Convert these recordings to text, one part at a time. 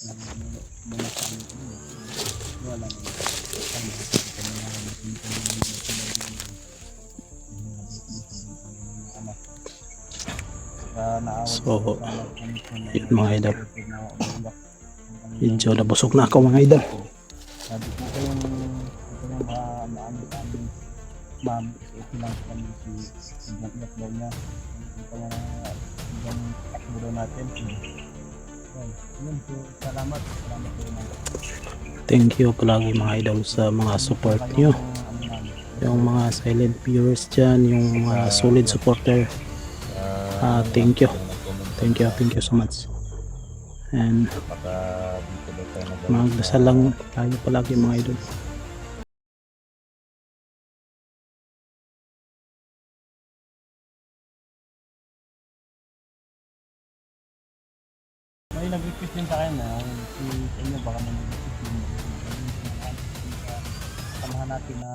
ng mga kami wala naman kami So yun mga idol, medyo nabusog na ako mga idol. sabi ko kayong maano sa amin ma'am, ito lang kami si hanggang iyak daw niya ito nga hanggang takbo daw natin. Yun po, salamat po naman. Thank you palagi mga idol sa mga support nyo, yung mga silent viewers dyan, yung mga solid supporter. Thank you so much, and magdasal lang tayo palagi mga idol. May nag-request din sa akin na si sa inyo baka may nag-request din samahan natin na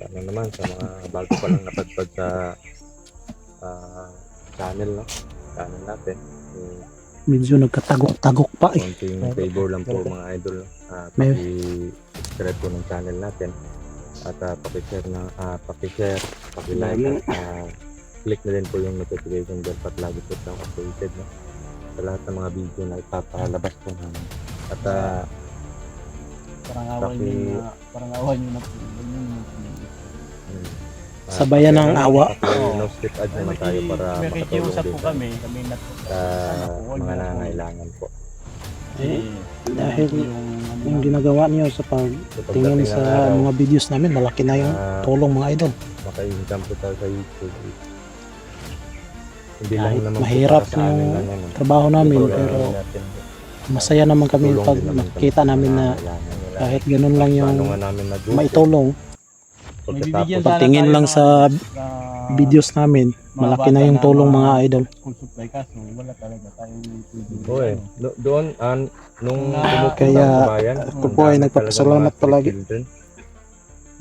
Sana naman sa mga bago pa lang napadpad sa channel natin, Medyo nagkatagok-tagok pa eh. konting favor lang po mga idol, paki-subscribe po ng channel natin at paki-share, paki-like at click na din po yung notification bell para lagi po tayong updated sa lahat ng mga video na ipapalabas po namin. At parang away nyo na po. Sabayan ng awa. No skip ad naman tayo para may makatulong kikiusap din po kami na sa mga nangangailangan po. Dahil yung ginagawa niyo sa pagtingin sa mga videos namin, malaki na yung tulong mga idol. Maka-income po tayo sa YouTube. Hindi lang Kahit naman mahirap po para sa amin yung lang yan. trabaho namin, Tulong pero natin. masaya naman kami Tulong pag din naman nakikita kami sa namin na nangangailangan nila. kahit ganun lang yung Paano nga namin nag-grow? maitulong. Pagkatapos Pagtingin lang sa videos namin, malaki na yung tulong mga idol. Full supply kaso wala talaga tayong doon nung Kaya sa bayan, ako po ay nagpapasalamat palagi.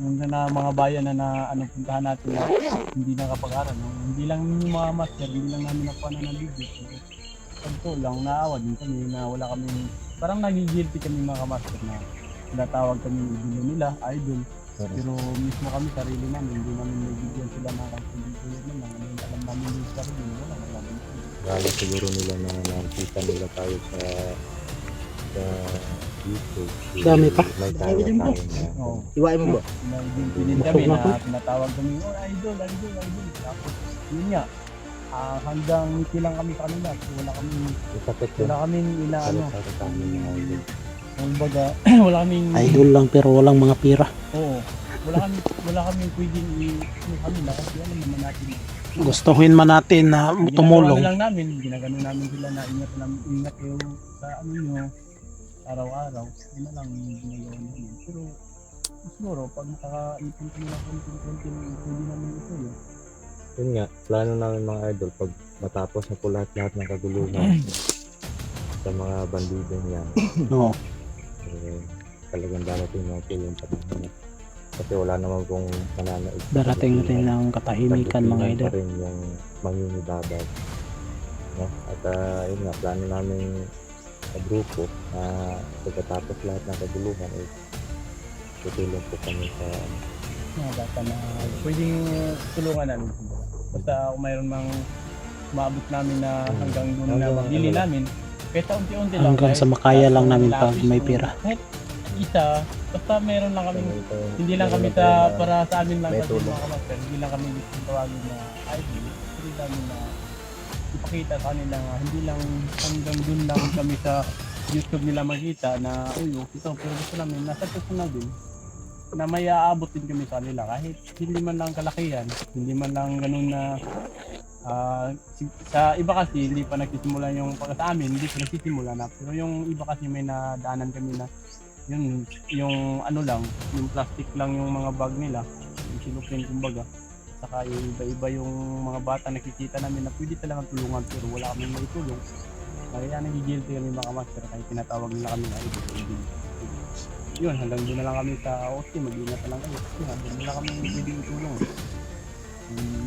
Yung na mga bayan na puntahan natin na hindi nakapag-aral, hindi lang yung mga master, hindi lang namin nakuha na ng video. Pagto lang, naawa din kami na wala kami, parang nagigilty kami mga master na tinatawag kami idolo nila, idol. Pero mismo kami, sarili namin, hindi namin nabigyan sila ng kasunod naman. Alam namin yung sarili, wala namin. Lalo siguro nila na nakita nila tayo sa sa YouTube. Dami pa. May kaya tayo na. Oo. Iwain mo ba? Nag-din kami na tinatawag kami, oh, idol. Tapos, yun nga, hanggang ngiti lang kami sa kanila. So, Isakit yun. wala kaming inaano. Sa kami mga idol. Kumbaga, wala kaming, Idol lang pero walang mga pira. oo. Wala kaming pwedeng kami na kasi alam naman natin. Gustuhin man natin na Ginagawa tumulong. lang namin, ginagano namin sila na ingat kayo sa ano nyo, araw-araw. Yun na lang yung ginagawa namin. Pero, siguro, pag nakaka-ipon kami ng konti-konti, pwede namin ito yun. Yun nga, plano namin mga idol, pag matapos na po lahat ng kaguluhan sa mga bandidong yan, Oo. talagang darating na po yung panahon na. Kasi wala naman pong mananaig. Darating rin ng katahimikan mga idol. Pa rin yung mangingibabaw. No? At yun nga, plano namin sa grupo na pagkatapos lahat ng kaguluhan ay tutulong po kami sa Mga bata na pwedeng tulungan namin. Kumbaga. Basta kung mayroon mang maabot namin na hanggang doon na mabili namin, kahit sa unti-unti lang. Hanggang sa makaya lang namin pag may pira. Kahit isa, basta meron lang kami, hindi lang kami sa, para sa amin lang kasi mga kamaster, hindi lang kami gusto tawagin na idol, hindi namin na ipakita sa kanila nga, hindi lang hanggang dun lang kami sa YouTube nila makita na, uy, ito, pero gusto namin, nasa personal din, na may aabot din kami sa kanila, kahit hindi man lang kalakihan, hindi man lang ganun na, sa iba kasi, hindi pa nagsisimula yung, pagka sa amin, hindi pa nagsisimula na, pero yung iba kasi may nadaanan kami na, yun, yung ano lang, yung plastic lang yung mga bag nila, yung silupin kumbaga. Saka yung iba-iba yung mga bata nakikita namin na pwede talagang tulungan pero wala kami maitulong. Kaya nagigilty kami mga master kahit tinatawag nila kami na idol. Yun, hanggang doon na lang kami sa OT, mag-ingat na lang kayo. Kasi hanggang doon na kami pwede itulong.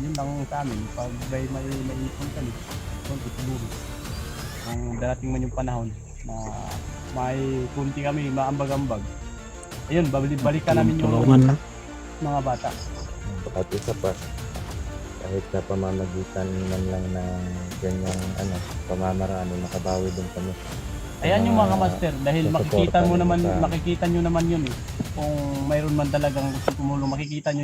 Yun lang sa amin, pag may ipon kami, konti siguro. Kung darating man yung panahon na may kunti kami, maambag-ambag. Ayun, balikan namin yung Tulungan lang. mga bata. at isa pa, kahit sa pamamagitan man lang ng ganyang pamamaraan, nakabawi din kami. Ayan yung mga master, dahil sa makikita suporta mo naman, nila sa- makikita nyo naman yun eh. Kung mayroon man talagang gusto tumulong, makikita nyo